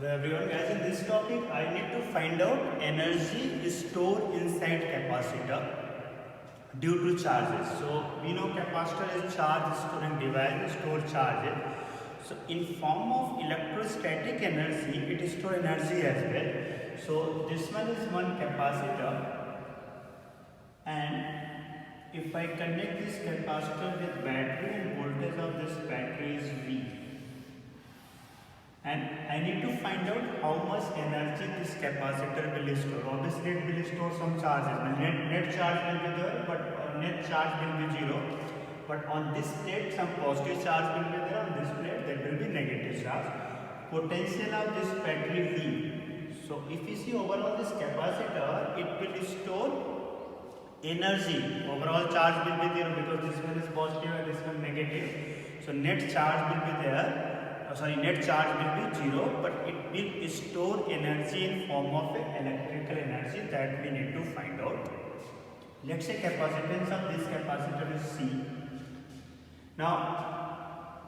Hello everyone, guys. In this topic, I need to find out energy stored inside capacitor due to charges. So we know capacitor is charge storing device, store charges. So in form of electrostatic energy, it store energy as well. So this one is one capacitor, and if I connect this capacitor with battery, and voltage of this battery is V. And I need to find out how much energy this capacitor will store. Obviously, it will store some charges. Net charge will be there, but net charge will be 0. But on this plate, some positive charge will be there. On this plate, there will be negative charge. Potential of this battery V. So, if you see overall this capacitor, it will store energy. Overall charge will be 0 because this one is positive and this one negative. So, net charge will be there. Net charge will be 0, but it will store energy in form of electrical energy that we need to find out. Let's say capacitance of this capacitor is C. Now,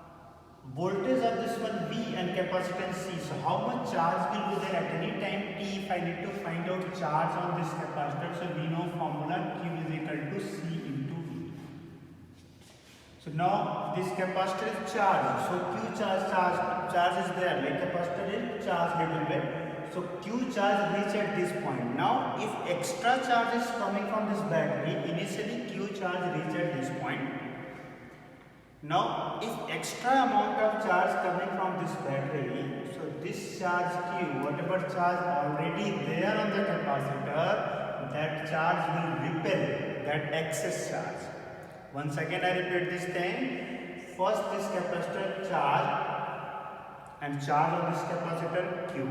voltage of this one V and capacitance C. So, how much charge will be there at any time t if I need to find out charge on this capacitor? So, we know formula Q is equal to C into V. So now this capacitor is charged. So Q charge is there. Like capacitor is charged little bit. So Q charge reach at this point. Now if extra charge is coming from this battery, initially Q charge reach at this point. Now if extra amount of charge coming from this battery, so this charge Q, whatever charge already there on the capacitor, that charge will repel that excess charge. Once again I repeat this thing. First this capacitor charge and charge of this capacitor Q.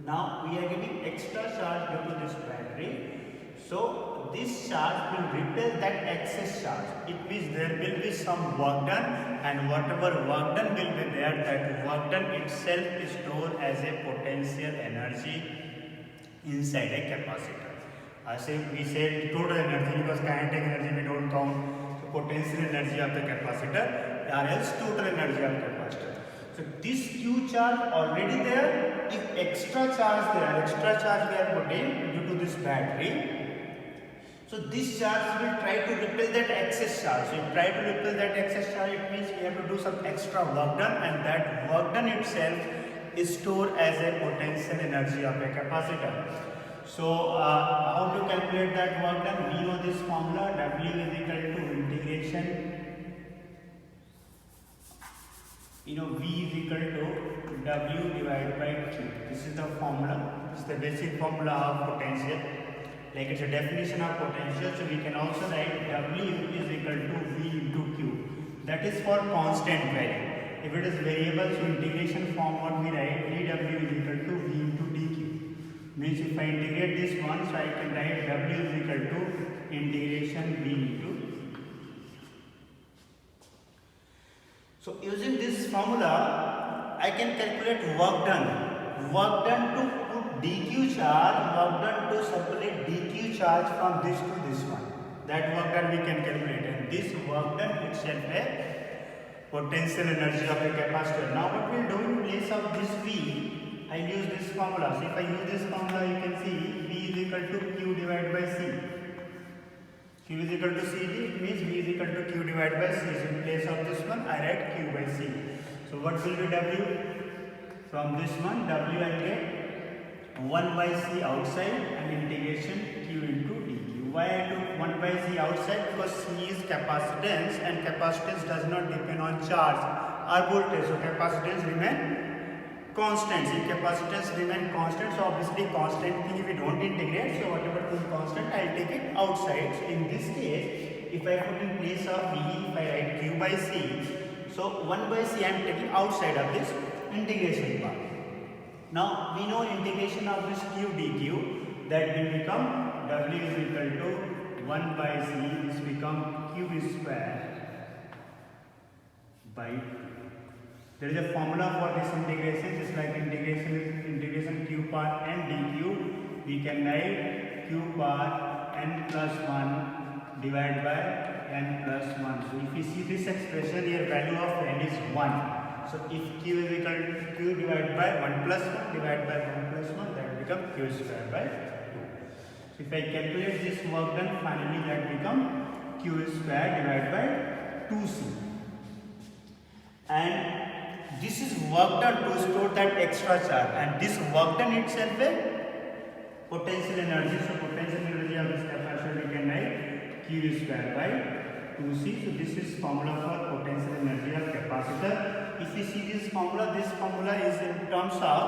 Now we are getting extra charge due to this battery. So this charge will repel that excess charge. It means there will be some work done, and whatever work done will be there, that work done itself is stored as a potential energy inside a capacitor. We said total energy because kinetic energy we don't count. So potential energy of the capacitor or else total energy of capacitor. So this Q charge already there. If extra charge we are putting due to this battery. So this charge will try to repel that excess charge. So if try to repel that excess charge, it means we have to do some extra work done, and that work done itself is stored as a potential energy of a capacitor. So, how to calculate that work done? We know this formula, W is equal to integration, V is equal to W divided by Q. This is the formula, this is the basic formula of potential. Like it's a definition of potential, so we can also write W is equal to V into Q. That is for constant value. If it is variable, so integration form what we write, dW is equal to V into dQ. Means if I integrate this one, so I can write W is equal to integration V into. So using this formula, I can calculate work done. Work done to put dQ charge, work done to separate dQ charge from this to this one. That work done we can calculate, and this work done itself a potential energy of a capacitor. Now what we will do in place of this V, I use this formula. So if I use this formula, you can see V is equal to Q divided by C. Q is equal to CD, it means V is equal to Q divided by C. So in place of this one, I write Q by C. So what will be W? From this one, W I get 1 by C outside and integration Q into dQ. Why I took 1 by C outside? Because C is capacitance, and capacitance does not depend on charge or voltage. So capacitance remain constant. If capacitance remain constant, so obviously constant thing if we don't integrate, so whatever thing constant, I'll take it outside. So in this case, if I put in place of V, if I write Q by C, so 1 by C I am taking outside of this integration part. Now we know integration of this Q dQ, that will become W is equal to 1 by C, this become Q square by 2. There is a formula for this integration, just like integration Q power n dQ. We can write Q power n plus 1 divided by n plus 1. So if you see this expression, here value of n is 1. So if Q is equal to Q divided by 1 plus 1 divided by 1 plus 1, that become Q square by 2. So if I calculate this work done, finally that become Q square divided by 2C. And this is work done to store that extra charge, and this work done itself a potential energy. So potential energy of this capacitor we can write Q square by 2C. So this is formula for potential energy of capacitor. If you see this formula is in terms of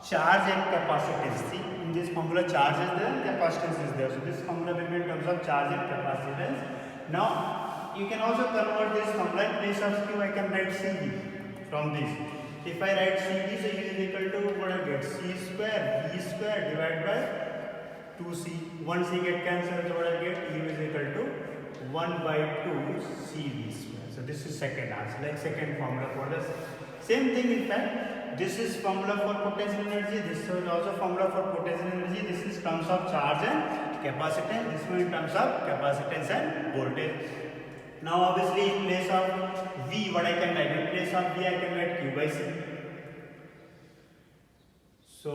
charge and capacitance. See, in this formula charge is there, capacitance is there. So this formula will be in terms of charge and capacitance. Now you can also convert this formula. In place of Q I can write CV from this. If I write CV, so U is equal to what I get, C square V square divided by 2C. 1 C get cancelled, so what I get, U is equal to 1 by 2 CV square. So this is second answer, like second formula for this. Same thing in fact, this is formula for potential energy, this is also formula for potential energy. This is terms of charge and capacitance, this one in terms of capacitance and voltage. Now obviously in place of V, what I can write? In place of V I can write Q by C. So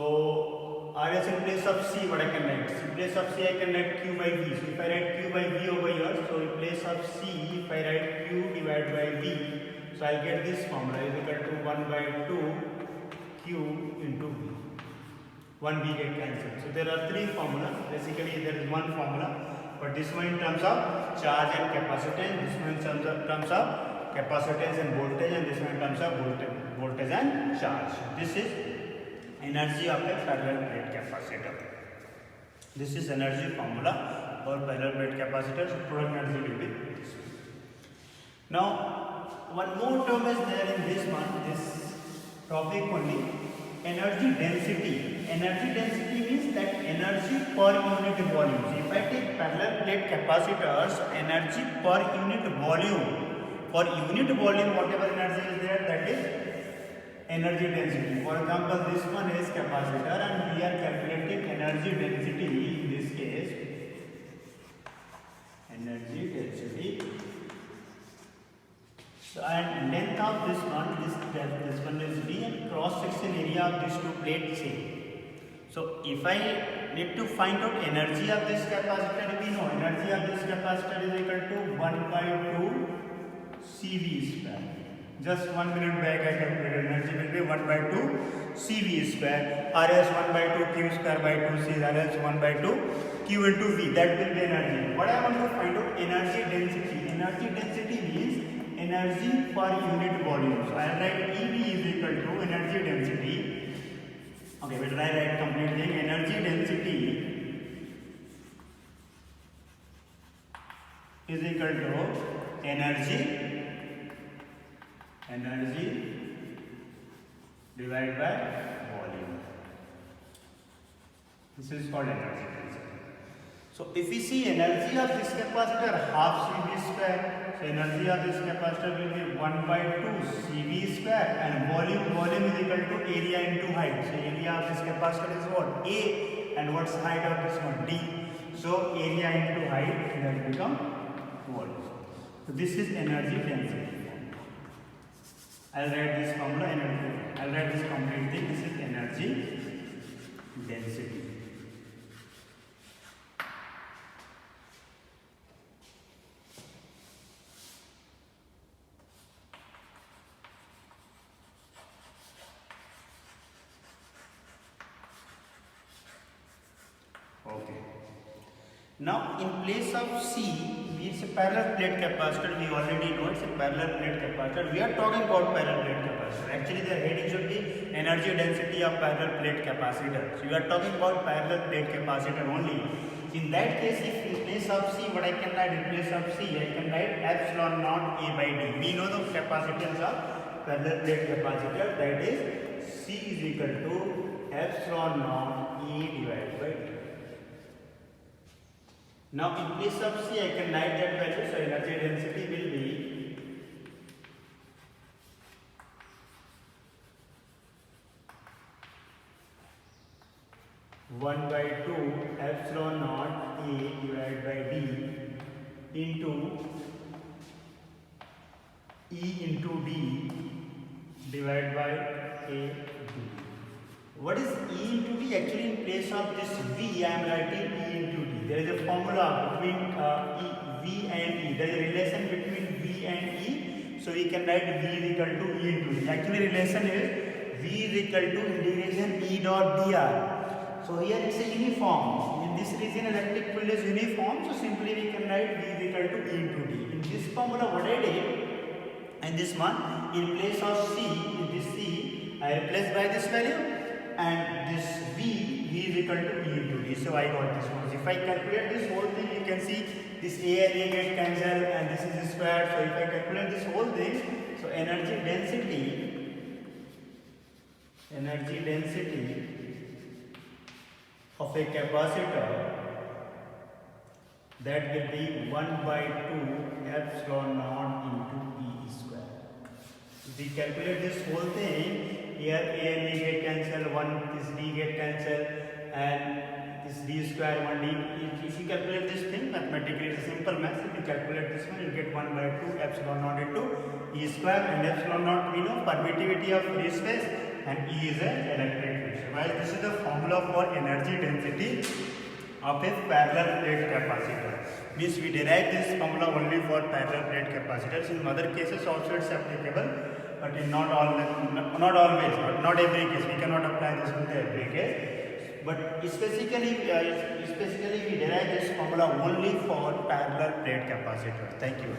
or else in place of C, what I can write? In place of C I can write Q by V. So if I write Q by V over here, so in place of C, if I write Q divided by V, so I'll get this formula is equal to 1 by 2 Q into V. 1 V get cancelled. So there are three formulas. Basically there is one formula, but this one in terms of charge and capacitance, this one in terms of capacitance and voltage, and this one in terms of voltage and charge. This is energy of a parallel plate capacitor. This is energy formula for parallel plate capacitor. So total energy will be this one. Now one more term is there in this one, this topic only, energy density. Energy density means that energy per unit volume. So if I take parallel plate capacitors, energy per unit volume, for unit volume whatever energy is there, that is energy density. For example, this one is capacitor and we are calculating energy density, in this case energy density. So and length of this one is D, and cross section area of these two plates same. So if I need to find out energy of this capacitor, we know energy of this capacitor is equal to 1 by 2 CV square. Just 1 minute back I calculated energy will be 1 by 2 CV square, or else 1 by 2 Q square by 2 C, or else 1 by 2 Q into V. That will be energy. What I want to find out, energy density. Energy density means energy per unit volume. So I will write EV is equal to energy density. Okay, we'll write complete thing. Energy density is equal to energy divided by volume. This is called energy density. So if we see energy of this capacitor half CV square, so energy of this capacitor will be 1 by 2 CV square, and volume is equal to area into height. So area of this capacitor is what? A, and what's the height of this one? D. So area into height, that become volume. So this is energy density. I'll write this formula, I'll write this complete thing. This is energy density. Okay. Now in place of C, it's a parallel plate capacitor. We already know it's a parallel plate capacitor. We are talking about parallel plate capacitor. Actually the heading should be energy density of parallel plate capacitor. So we are talking about parallel plate capacitor only. In that case, if in place of C, what I can write in place of C, I can write epsilon naught A by D. We know the capacitance of parallel plate capacitor, that is C is equal to epsilon naught A divided by D. Now in place of C I can write that value, so energy density will be one by 2 epsilon naught A divided by D into E into D divided by A into D. What is E into D? Actually, in place of this V, I am writing E into D. There is a formula between V and E. There is a relation between V and E. So we can write V is equal to E into D. Actually, relation is V is equal to integration E dot dr. So here it's a uniform. In this region, electric field is uniform. So simply we can write V is equal to E into D. In this formula, what I did, and this one, in place of C, in this C, I replace by this value, and this V is equal to E into D. So I got this one. So if I calculate this whole thing, you can see this A and A get cancelled, and this is the square. So if I calculate this whole thing, so energy density of a capacitor, that will be 1 by 2 epsilon naught into E square. If we calculate this whole thing, here A and A get cancelled, this D get cancelled, and this D square, 1D. If you calculate this thing mathematically, it's a simple math. If you calculate this one, you get 1 by 2 epsilon naught into E square, and epsilon naught we know permittivity of free space, and E is an electric field. While this is the formula for energy density of a parallel plate capacitor. Means we derive this formula only for parallel plate capacitors. In other cases also it's applicable, but in not always, but not every case. We cannot apply this in every case. But specifically we derive this formula only for parallel plate capacitors. Thank you.